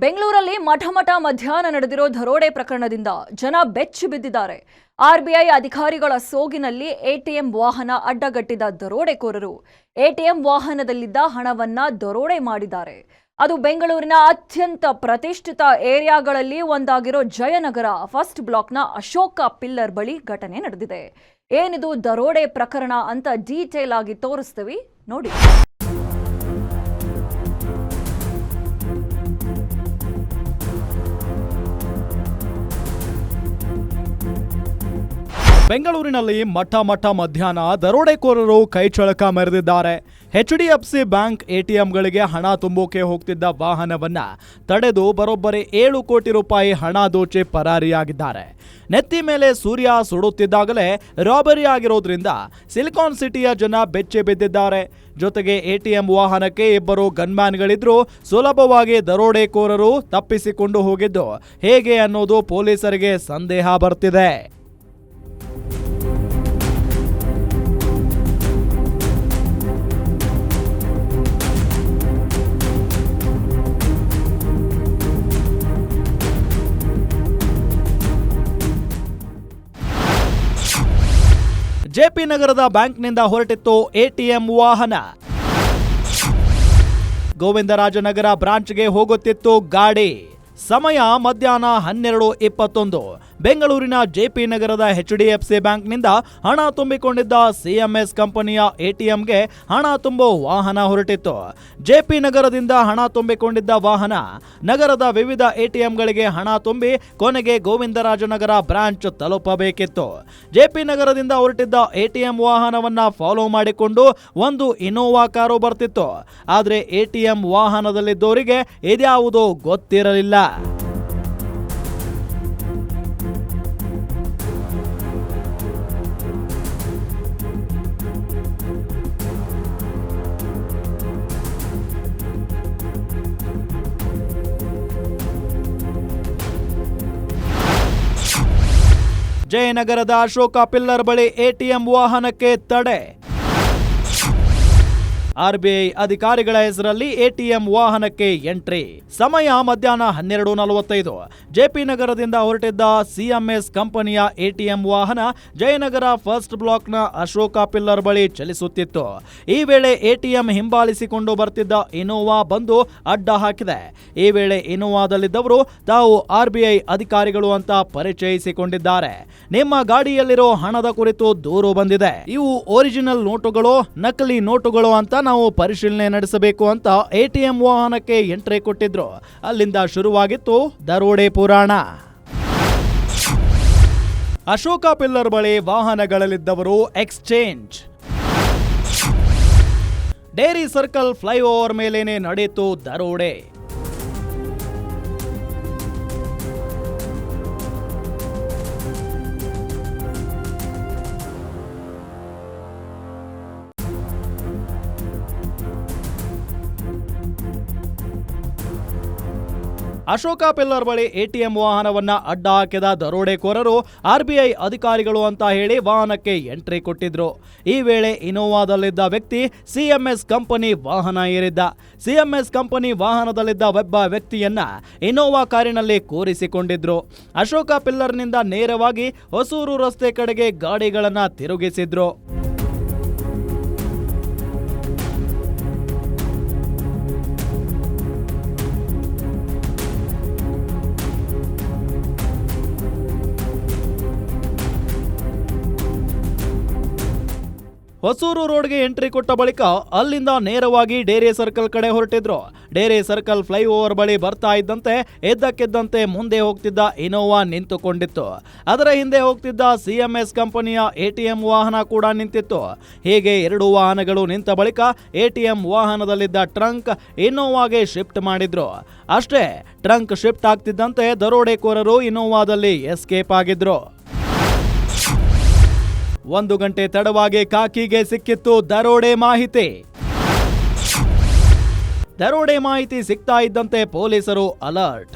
ಬೆಂಗಳೂರಲ್ಲಿ ಮಠ ಮಧ್ಯಾಹ್ನ ನಡೆದಿರೋ ದರೋಡೆ ಪ್ರಕರಣದಿಂದ ಜನ ಬೆಚ್ಚಿ ಬಿದ್ದಿದ್ದಾರೆ. ಆರ್ಬಿಐ ಅಧಿಕಾರಿಗಳ ಸೋಗಿನಲ್ಲಿ ಎಟಿಎಂ ವಾಹನ ಅಡ್ಡಗಟ್ಟಿದ ದರೋಡೆಕೋರರು ಎಟಿಎಂ ವಾಹನದಲ್ಲಿದ್ದ ಹಣವನ್ನ ದರೋಡೆ ಮಾಡಿದ್ದಾರೆ. ಅದು ಬೆಂಗಳೂರಿನ ಅತ್ಯಂತ ಪ್ರತಿಷ್ಠಿತ ಏರಿಯಾಗಳಲ್ಲಿ ಒಂದಾಗಿರೋ ಜಯನಗರ ಫಸ್ಟ್ ಬ್ಲಾಕ್ನ ಅಶೋಕ ಪಿಲ್ಲರ್ ಬಳಿ ಘಟನೆ ನಡೆದಿದೆ. ಏನಿದು ದರೋಡೆ ಪ್ರಕರಣ ಅಂತ ಡೀಟೇಲ್ ಆಗಿ ತೋರಿಸ್ತೀವಿ ನೋಡಿ. ಬೆಂಗಳೂರಿನಲ್ಲಿ ಮಠ ಮಧ್ಯಾಹ್ನ ದರೋಡೆಕೋರರು ಕೈಚಳಕ ಮೆರೆದಿದ್ದಾರೆ. HDFC ಬ್ಯಾಂಕ್ ಎಟಿಎಂಗಳಿಗೆ ಹಣ ತುಂಬೋಕೆ ಹೋಗ್ತಿದ್ದ ವಾಹನವನ್ನ ತಡೆದು ಬರೋಬ್ಬರಿ 7 ಕೋಟಿ ರೂಪಾಯಿ ಹಣ ದೋಚಿ ಪರಾರಿಯಾಗಿದ್ದಾರೆ. ನೆತ್ತಿ ಮೇಲೆ ಸೂರ್ಯ ಸುಡುತ್ತಿದ್ದಾಗಲೇ ರಾಬರಿ ಆಗಿರೋದ್ರಿಂದ ಸಿಲಿಕಾನ್ ಸಿಟಿಯ ಜನ ಬೆಚ್ಚಿ ಬಿದ್ದಿದ್ದಾರೆ. ಜೊತೆಗೆ ಎಟಿಎಂ ವಾಹನಕ್ಕೆ ಇಬ್ಬರು ಗನ್ಮ್ಯಾನ್ಗಳಿದ್ರು. ಸುಲಭವಾಗಿ ದರೋಡೆಕೋರರು ತಪ್ಪಿಸಿಕೊಂಡು ಹೋಗಿದ್ದು ಹೇಗೆ ಅನ್ನೋದು ಪೊಲೀಸರಿಗೆ ಸಂದೇಹ ಬರ್ತಿದೆ. ಜೆಪಿ ನಗರದ ಬ್ಯಾಂಕ್ನಿಂದ ಹೊರಟಿತ್ತು ಎಟಿಎಂ ವಾಹನ. ಗೋವಿಂದರಾಜನಗರ ಬ್ರಾಂಚ್ಗೆ ಹೋಗುತ್ತಿತ್ತು ಗಾಡಿ. ಸಮಯ ಮಧ್ಯಾಹ್ನ 12:21. ಬೆಂಗಳೂರಿನ ಜೆಪಿ ನಗರದ HDFC ಬ್ಯಾಂಕ್ನಿಂದ ಹಣ ತುಂಬಿಕೊಂಡಿದ್ದ CMS ಕಂಪನಿಯ ಎಟಿಎಂಗೆ ಹಣ ತುಂಬೋ ವಾಹನ ಹೊರಟಿತ್ತು. ಜೆಪಿ ನಗರದಿಂದ ಹಣ ತುಂಬಿಕೊಂಡಿದ್ದ ವಾಹನ ನಗರದ ವಿವಿಧ ಎಟಿಎಂಗಳಿಗೆ ಹಣ ತುಂಬಿ ಕೊನೆಗೆ ಗೋವಿಂದರಾಜನಗರ ಬ್ರಾಂಚ್ ತಲುಪಬೇಕಿತ್ತು. ಜೆಪಿ ನಗರದಿಂದ ಹೊರಟಿದ್ದ ಎಟಿಎಂ ವಾಹನವನ್ನ ಫಾಲೋ ಮಾಡಿಕೊಂಡು ಒಂದು ಇನೋವಾ ಕಾರು ಬರ್ತಿತ್ತು. ಆದ್ರೆ ಎಟಿಎಂ ವಾಹನದಲ್ಲಿದ್ದವರಿಗೆ ಇದ್ಯಾವುದೋ ಗೊತ್ತಿರಲಿಲ್ಲ. ಜಯನಗರದ ಅಶೋಕ ಪಿಲ್ಲರ್ ಬಳಿ ಎಟಿಎಂ ವಾಹನಕ್ಕೆ ತಡೆ. ಆರ್ಬಿಐ ಅಧಿಕಾರಿಗಳ ಹೆಸರಲ್ಲಿ ಎಟಿಎಂ ವಾಹನಕ್ಕೆ ಎಂಟ್ರಿ. ಸಮಯ ಮಧ್ಯಾಹ್ನ 12:45. ಜೆಪಿ ನಗರದಿಂದ ಹೊರಟಿದ್ದ CMS ಕಂಪನಿಯ ಎಟಿಎಂ ವಾಹನ ಜಯನಗರ ಫಸ್ಟ್ ಬ್ಲಾಕ್ನ ಅಶೋಕ ಪಿಲ್ಲರ್ ಬಳಿ ಚಲಿಸುತ್ತಿತ್ತು. ಈ ವೇಳೆ ಎಟಿಎಂ ಹಿಂಬಾಲಿಸಿಕೊಂಡು ಬರ್ತಿದ್ದ ಇನೋವಾ ಬಂದು ಅಡ್ಡ ಹಾಕಿದೆ. ಈ ವೇಳೆ ಇನೋವಾದಲ್ಲಿದ್ದವರು ತಾವು ಆರ್ಬಿಐ ಅಧಿಕಾರಿಗಳು ಅಂತ ಪರಿಚಯಿಸಿಕೊಂಡಿದ್ದಾರೆ. ನಿಮ್ಮ ಗಾಡಿಯಲ್ಲಿರೋ ಹಣದ ಕುರಿತು ದೂರು ಬಂದಿದೆ. ಇವು ಒರಿಜಿನಲ್ ನೋಟುಗಳು, ನಕಲಿ ನೋಟುಗಳು ಅಂತ ನಾವು ಪರಿಶೀಲನೆ ನಡೆಸಬೇಕು ಅಂತ ಎಟಿಎಂ ವಾಹನಕ್ಕೆ ಎಂಟ್ರಿ ಕೊಟ್ಟಿದ್ರು. ಅಲ್ಲಿಂದ ಶುರುವಾಗಿತ್ತು ದರೋಡೆ ಪುರಾಣ. ಅಶೋಕ ಪಿಲ್ಲರ್ ಬಳಿ ವಾಹನಗಳಲ್ಲಿದ್ದವರು ಎಕ್ಸ್ಚೇಂಜ್. ಡೇರಿ ಸರ್ಕಲ್ ಫ್ಲೈಓವರ್ ಮೇಲೇನೆ ನಡೆಯಿತು ದರೋಡೆ. ಅಶೋಕ ಪಿಲ್ಲರ್ ಬಳಿ ಎಟಿಎಂ ವಾಹನವನ್ನ ಅಡ್ಡ ಹಾಕಿದ ದರೋಡೆಕೋರರು ಆರ್ಬಿಐ ಅಧಿಕಾರಿಗಳು ಅಂತ ಹೇಳಿ ವಾಹನಕ್ಕೆ ಎಂಟ್ರಿ ಕೊಟ್ಟಿದ್ರು. ಈ ವೇಳೆ ಇನೋವಾದಲ್ಲಿದ್ದ ವ್ಯಕ್ತಿ CMS ಕಂಪನಿ ವಾಹನ ಏರಿದ್ದ. CMS ಕಂಪನಿ ವಾಹನದಲ್ಲಿದ್ದ ಒಬ್ಬ ವ್ಯಕ್ತಿಯನ್ನ ಇನೋವಾ ಕಾರಿನಲ್ಲಿ ಕೂರಿಸಿಕೊಂಡಿದ್ರು. ಅಶೋಕ ಪಿಲ್ಲರ್ನಿಂದ ನೇರವಾಗಿ ಹೊಸೂರು ರಸ್ತೆ ಕಡೆಗೆ ಗಾಡಿಗಳನ್ನ ತಿರುಗಿಸಿದ್ರು. ಹೊಸೂರು ರೋಡ್ಗೆ ಎಂಟ್ರಿ ಕೊಟ್ಟ ಬಳಿಕ ಅಲ್ಲಿಂದ ನೇರವಾಗಿ ಡೇರಿ ಸರ್ಕಲ್ ಕಡೆ ಹೊರಟಿದ್ರು. ಡೇರಿ ಸರ್ಕಲ್ ಫ್ಲೈಓವರ್ ಬಳಿ ಬರ್ತಾ ಇದ್ದಂತೆ ಎದ್ದಕ್ಕೆದ್ದಂತೆ ಮುಂದೆ ಹೋಗ್ತಿದ್ದ ಇನೋವಾ ನಿಂತುಕೊಂಡಿತ್ತು. ಅದರ ಹಿಂದೆ ಹೋಗ್ತಿದ್ದ CMS ಕಂಪನಿಯ ಎಟಿಎಂ ವಾಹನ ಕೂಡ ನಿಂತಿತ್ತು. ಹೀಗೆ 2 ವಾಹನಗಳು ನಿಂತ ಬಳಿಕ ಎಟಿಎಂ ವಾಹನದಲ್ಲಿದ್ದ ಟ್ರಂಕ್ ಇನೋವಾಗೆ ಶಿಫ್ಟ್ ಮಾಡಿದ್ರು. ಅಷ್ಟೇ, ಟ್ರಂಕ್ ಶಿಫ್ಟ್ ಆಗ್ತಿದ್ದಂತೆ ದರೋಡೆಕೋರರು ಇನೋವಾದಲ್ಲಿ ಎಸ್ಕೇಪ್ ಆಗಿದ್ರು. 1 ಗಂಟೆ ತಡವಾಗಿ ಖಾಕಿಗೆ ಸಿಕ್ಕಿತ್ತು ದರೋಡೆ ಮಾಹಿತಿ. ದರೋಡೆ ಮಾಹಿತಿ ಸಿಗ್ತಾ ಇದ್ದಂತೆ ಪೊಲೀಸರು ಅಲರ್ಟ್.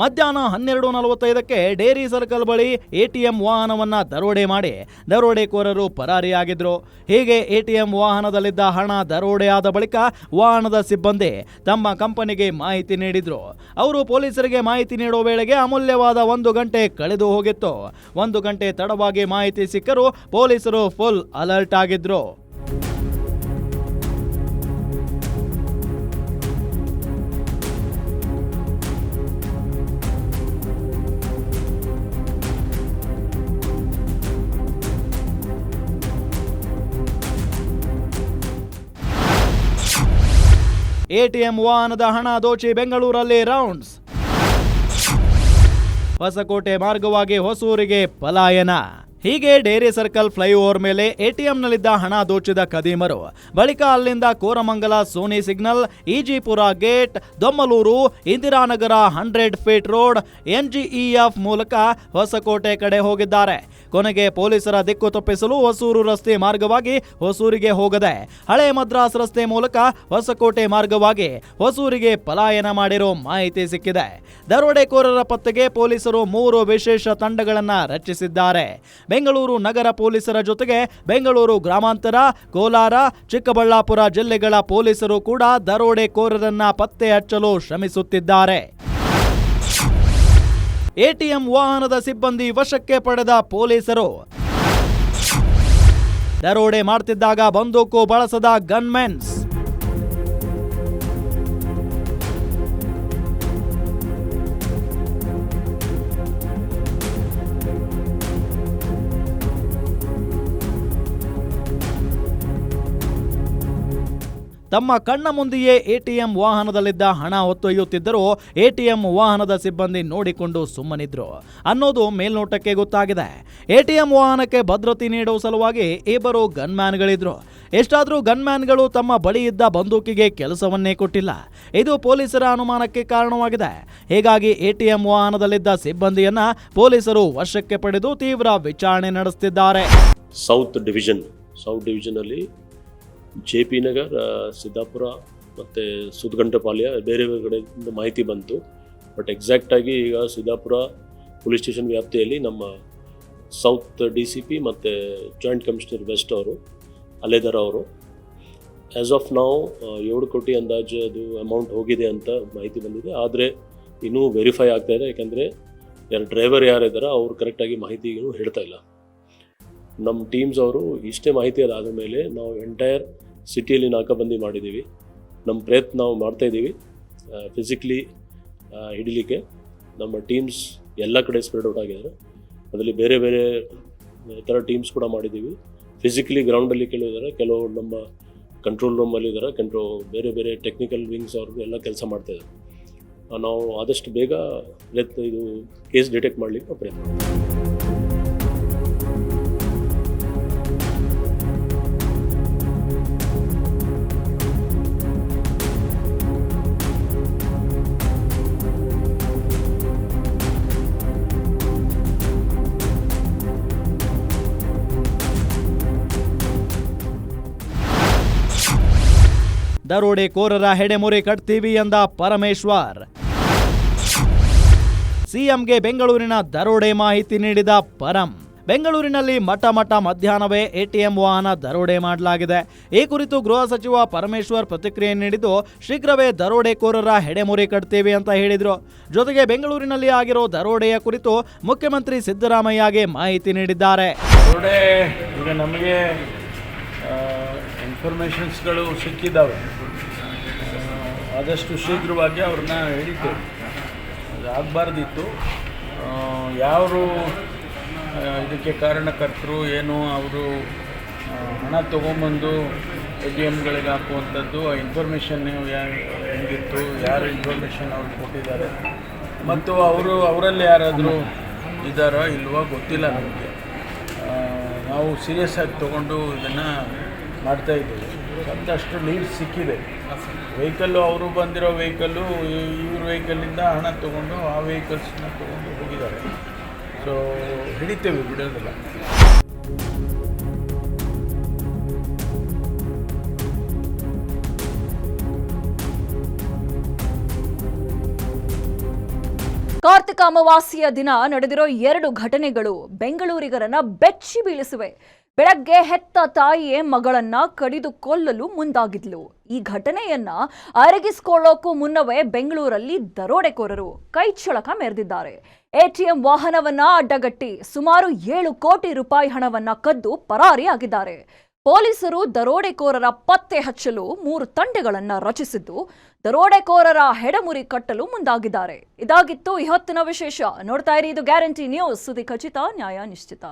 ಮಧ್ಯಾಹ್ನ 12:45ಕ್ಕೆ ಡೇರಿ ಸರ್ಕಲ್ ಬಳಿ ಎಟಿಎಂ ವಾಹನವನ್ನ ದರೋಡೆ ಮಾಡಿ ದರೋಡೆಕೋರರು ಪರಾರಿಯಾಗಿದ್ರು. ಹೀಗೆ ಎಟಿಎಂ ವಾಹನದಲ್ಲಿದ್ದ ಹಣ ದರೋಡೆಯಾದ ಬಳಿಕ ವಾಹನದ ಸಿಬ್ಬಂದಿ ತಮ್ಮ ಕಂಪನಿಗೆ ಮಾಹಿತಿ ನೀಡಿದ್ರು. ಅವರು ಪೊಲೀಸರಿಗೆ ಮಾಹಿತಿ ನೀಡೋ ವೇಳೆಗೆ ಅಮೂಲ್ಯವಾದ 1 ಗಂಟೆ ಕಳೆದು ಹೋಗಿತ್ತು. 1 ಗಂಟೆ ತಡವಾಗಿ ಮಾಹಿತಿ ಸಿಕ್ಕರೂ ಪೊಲೀಸರು ಫುಲ್ ಅಲರ್ಟ್ ಆಗಿದ್ರು. ಎಟಿಎಂ ವಾಹನದ ಹಣ ದೋಚಿ ಬೆಂಗಳೂರಲ್ಲಿ ರೌಂಡ್ಸ್. ಹೊಸಕೋಟೆ ಮಾರ್ಗವಾಗಿ ಹೊಸೂರಿಗೆ ಪಲಾಯನ. ಹೀಗೆ ಡೇರಿ ಸರ್ಕಲ್ ಫ್ಲೈಓವರ್ ಮೇಲೆ ಎಟಿಎಂನಲ್ಲಿದ್ದ ಹಣ ದೋಚಿದ ಖದೀಮರು ಬಳಿಕ ಅಲ್ಲಿಂದ Koramangala, Sony signal, Ejipura gate, Domlur, Indiranagar, 100 feet road, NGEF ಮೂಲಕ ಹೊಸಕೋಟೆ ಕಡೆ ಹೋಗಿದ್ದಾರೆ. ಕೊನೆಗೆ ಪೊಲೀಸರ ದಿಕ್ಕು ತಪ್ಪಿಸಲು ಹೊಸೂರು ರಸ್ತೆ ಮಾರ್ಗವಾಗಿ ಹೊಸೂರಿಗೆ ಹೋಗದೆ ಹಳೆ ಮದ್ರಾಸ್ ರಸ್ತೆ ಮೂಲಕ ಹೊಸಕೋಟೆ ಮಾರ್ಗವಾಗಿ ಹೊಸೂರಿಗೆ ಪಲಾಯನ ಮಾಡಿರೋ ಮಾಹಿತಿ ಸಿಕ್ಕಿದೆ. ದರೋಡೆಕೋರರ ಪತ್ತೆಗೆ ಪೊಲೀಸರು 3 ವಿಶೇಷ ತಂಡಗಳನ್ನು ರಚಿಸಿದ್ದಾರೆ. ಬೆಂಗಳೂರು ನಗರ ಪೊಲೀಸರ ಜೊತೆಗೆ ಬೆಂಗಳೂರು ಗ್ರಾಮಾಂತರ, ಕೋಲಾರ, ಚಿಕ್ಕಬಳ್ಳಾಪುರ ಜಿಲ್ಲೆಗಳ ಪೊಲೀಸರು ಕೂಡ ದರೋಡೆಕೋರರನ್ನ ಪತ್ತೆ ಹಚ್ಚಲು ಶ್ರಮಿಸುತ್ತಿದ್ದಾರೆ. ಎಟಿಎಂ ವಾಹನದ ಸಿಬ್ಬಂದಿ ವಶಕ್ಕೆ ಪಡೆದ ಪೊಲೀಸರು. ದರೋಡೆ ಮಾಡ್ತಿದ್ದಾಗ ಬಂದೂಕು ಬಳಸದ ಗನ್ಮೆನ್ಸ್. ತಮ್ಮ ಕಣ್ಣ ಮುಂದೆಯೇ ಎಟಿಎಂ ವಾಹನದಲ್ಲಿದ್ದ ಹಣ ಹೊತ್ತೊಯ್ಯುತ್ತಿದ್ದರೂ ಎಟಿಎಂ ವಾಹನದ ಸಿಬ್ಬಂದಿ ನೋಡಿಕೊಂಡು ಸುಮ್ಮನಿದ್ರು ಅನ್ನೋದು ಮೇಲ್ನೋಟಕ್ಕೆ ಗೊತ್ತಾಗಿದೆ. ಎಟಿಎಂ ವಾಹನಕ್ಕೆ ಭದ್ರತೆ ನೀಡುವ ಸಲುವಾಗಿ ಇಬ್ಬರು ಗನ್ಮ್ಯಾನ್ಗಳಿದ್ರು. ಎಷ್ಟಾದರೂ ಗನ್ಮ್ಯಾನ್ಗಳು ತಮ್ಮ ಬಳಿ ಇದ್ದ ಬಂದೂಕಿಗೆ ಕೆಲಸವನ್ನೇ ಕೊಟ್ಟಿಲ್ಲ. ಇದು ಪೊಲೀಸರ ಅನುಮಾನಕ್ಕೆ ಕಾರಣವಾಗಿದೆ. ಹೀಗಾಗಿ ಎಟಿಎಂ ವಾಹನದಲ್ಲಿದ್ದ ಸಿಬ್ಬಂದಿಯನ್ನ ಪೊಲೀಸರು ವಶಕ್ಕೆ ಪಡೆದು ತೀವ್ರ ವಿಚಾರಣೆ ನಡೆಸುತ್ತಿದ್ದಾರೆ. ಸೌತ್ ಡಿವಿಷನ್ ಅಲ್ಲಿ JP ನಗರ್, ಸಿದ್ದಾಪುರ ಮತ್ತು ಸುದ್ಗಂಟಪಾಳ್ಯ ಬೇರೆ ಕಡೆಯಿಂದ ಮಾಹಿತಿ ಬಂತು. ಬಟ್ ಎಕ್ಸಾಕ್ಟಾಗಿ ಈಗ ಸಿದ್ದಾಪುರ ಪೊಲೀಸ್ ಸ್ಟೇಷನ್ ವ್ಯಾಪ್ತಿಯಲ್ಲಿ ನಮ್ಮ ಸೌತ್ DCP ಮತ್ತು ಜಾಯಿಂಟ್ ಕಮಿಷನರ್ ವೆಸ್ಟ್ ಅವರು ಅಲ್ಲೇದಾರ ಅವರು ಆ್ಯಸ್ ಆಫ್ ನಾವು 7 ಕೋಟಿ ಅಂದಾಜು ಅದು ಅಮೌಂಟ್ ಹೋಗಿದೆ ಅಂತ ಮಾಹಿತಿ ಬಂದಿದೆ. ಆದರೆ ಇನ್ನೂ ವೆರಿಫೈ ಆಗ್ತಾಯಿದೆ. ಯಾಕೆಂದರೆ ಡ್ರೈವರ್ ಯಾರಿದ್ದಾರೆ ಅವರು ಕರೆಕ್ಟಾಗಿ ಮಾಹಿತಿ ಇನ್ನೂ ಹೇಳ್ತಾ ಇಲ್ಲ. ನಮ್ಮ ಟೀಮ್ಸ್ ಅವರು ಇಷ್ಟೇ ಮಾಹಿತಿ ಅದಾದ ಮೇಲೆ ನಾವು ಎಂಟೈರ್ ಸಿಟಿಯಲ್ಲಿ ನಾಕಾಬಂದಿ ಮಾಡಿದ್ದೀವಿ. ನಮ್ಮ ಪ್ರಯತ್ನ ನಾವು ಮಾಡ್ತಾಯಿದ್ದೀವಿ ಫಿಸಿಕಲಿ ಹಿಡಿಲಿಕ್ಕೆ. ನಮ್ಮ ಟೀಮ್ಸ್ ಎಲ್ಲ ಕಡೆ ಸ್ಪ್ರೆಡ್ ಔಟ್ ಆಗಿದ್ದಾರೆ. ಅದರಲ್ಲಿ ಬೇರೆ ಬೇರೆ ಥರ ಟೀಮ್ಸ್ ಕೂಡ ಮಾಡಿದ್ದೀವಿ. ಫಿಸಿಕಲಿ ಗ್ರೌಂಡಲ್ಲಿ ಕೆಲವು ನಮ್ಮ ಕಂಟ್ರೋಲ್ ರೂಮಲ್ಲಿದ್ದಾರೆ, ಬೇರೆ ಬೇರೆ ಟೆಕ್ನಿಕಲ್ ವಿಂಗ್ಸ್ ಅವರು ಎಲ್ಲ ಕೆಲಸ ಮಾಡ್ತಾಯಿದ್ದಾರೆ. ನಾವು ಆದಷ್ಟು ಬೇಗ ಇದು ಕೇಸ್ ಡಿಟೆಕ್ಟ್ ಮಾಡಲಿಕ್ಕೆ ಪ್ರಯತ್ನ ಮಾಡ್ತೀವಿ. ದರೋಡೆಕೋರರ ಹೆಡೆಮುರಿ ಕಟ್ತೀವಿ ಎಂದ ಪರಮೇಶ್ವರ್. ಸಿಎಂಗೆ ಬೆಂಗಳೂರಿನ ದರೋಡೆ ಮಾಹಿತಿ ನೀಡಿದ ಪರಂ. ಬೆಂಗಳೂರಿನಲ್ಲಿ ಮಠ ಮಧ್ಯಾಹ್ನವೇ ಎಟಿಎಂ ವಾಹನ ದರೋಡೆ ಮಾಡಲಾಗಿದೆ. ಈ ಕುರಿತು ಗೃಹ ಸಚಿವ ಪರಮೇಶ್ವರ್ ಪ್ರತಿಕ್ರಿಯೆ ನೀಡಿದ್ದು, ಶೀಘ್ರವೇ ದರೋಡೆಕೋರರ ಹೆಡೆಮುರಿ ಕಟ್ತೀವಿ ಅಂತ ಹೇಳಿದ್ರು. ಜೊತೆಗೆ ಬೆಂಗಳೂರಿನಲ್ಲಿ ಆಗಿರೋ ದರೋಡೆಯ ಕುರಿತು ಮುಖ್ಯಮಂತ್ರಿ ಸಿದ್ದರಾಮಯ್ಯಗೆ ಮಾಹಿತಿ ನೀಡಿದ್ದಾರೆ. ದರೋಡೆ ಈಗ ನಮಗೆ ಇನ್ಫಾರ್ಮೇಷನ್ಸ್ಗಳು ಸಿಕ್ಕಿದ್ದಾವೆ. ಆದಷ್ಟು ಶೀಘ್ರವಾಗಿ ಅವ್ರನ್ನ ಹಿಡಿತೇವೆ. ಅದು ಆಗಬಾರ್ದಿತ್ತು. ಯಾರು ಇದಕ್ಕೆ ಕಾರಣಕರ್ತರು ಏನು, ಅವರು ಹಣ ತೊಗೊಂಬಂದು ATMಗಳಿಗೆ ಹಾಕುವಂಥದ್ದು ಇನ್ಫಾರ್ಮೇಷನ್ ಹೆಂಗಿತ್ತು, ಯಾರು ಇನ್ಫಾರ್ಮೇಷನ್ ಅವ್ರು ಕೊಟ್ಟಿದ್ದಾರೆ ಮತ್ತು ಅವರಲ್ಲಿ ಯಾರಾದರೂ ಇದ್ದಾರೋ ಇಲ್ವೋ ಗೊತ್ತಿಲ್ಲ ನಮಗೆ. ನಾವು ಸೀರಿಯಸ್ ಆಗಿ ತೊಗೊಂಡು ಇದನ್ನು ಮಾಡ್ತಾಯಿದ್ದೀವಿ. ಒಂದಷ್ಟು ಲೀಡ್ ಸಿಕ್ಕಿದೆ. ವೆಹಿಕಲ್ಲು ಅವರು ಬಂದಿರೋ ವೆಹಿಕಲ್ಲು ಇವ್ರ ವೆಹಿಕಲ್ಲಿಂದ ಹಣ ತೊಗೊಂಡು ಆ ವೆಹಿಕಲ್ಸನ್ನ ತೊಗೊಂಡು ಹೋಗಿದ್ದಾರೆ. ಸೊ ಹಿಡಿತೇವೆ, ಬಿಡೋದಿಲ್ಲ. ಕಾರ್ತಿಕ ಅಮಾವಾಸ್ಯೆಯ ದಿನ ನಡೆದಿರೋ 2 ಘಟನೆಗಳು ಬೆಂಗಳೂರಿಗರನ್ನ ಬೆಚ್ಚಿ ಬೀಳಿಸಿವೆ. ಬೆಳಗ್ಗೆ ಹೆತ್ತ ತಾಯಿಯೇ ಮಗಳನ್ನ ಕಡಿದು ಕೊಲ್ಲಲು ಮುಂದಾಗಿದ್ಲು. ಈ ಘಟನೆಯನ್ನ ಅರಗಿಸಿಕೊಳ್ಳೋಕ್ಕೂ ಮುನ್ನವೇ ಬೆಂಗಳೂರಲ್ಲಿ ದರೋಡೆಕೋರರು ಕೈಚಳಕ ಮೆರೆದಿದ್ದಾರೆ. ಎಟಿಎಂ ವಾಹನವನ್ನ ಅಡ್ಡಗಟ್ಟಿ ಸುಮಾರು 7 ಕೋಟಿ ರೂಪಾಯಿ ಹಣವನ್ನ ಕದ್ದು ಪರಾರಿಯಾಗಿದ್ದಾರೆ. ಪೊಲೀಸರು ದರೋಡೆಕೋರರ ಪತ್ತೆ ಹಚ್ಚಲು 3 ತಂಡಗಳನ್ನ ರಚಿಸಿದ್ದು ದರೋಡೆಕೋರರ ಹೆಡಮುರಿ ಕಟ್ಟಲು ಮುಂದಾಗಿದ್ದಾರೆ. ಇದಾಗಿತ್ತು ಈ ಹೊತ್ತಿನ ವಿಶೇಷ. ನೋಡ್ತಾ ಇರಿ, ಇದು ಗ್ಯಾರಂಟಿ ನ್ಯೂಸ್. ಸುದ್ದಿ ಖಚಿತ, ನ್ಯಾಯ ನಿಶ್ಚಿತ.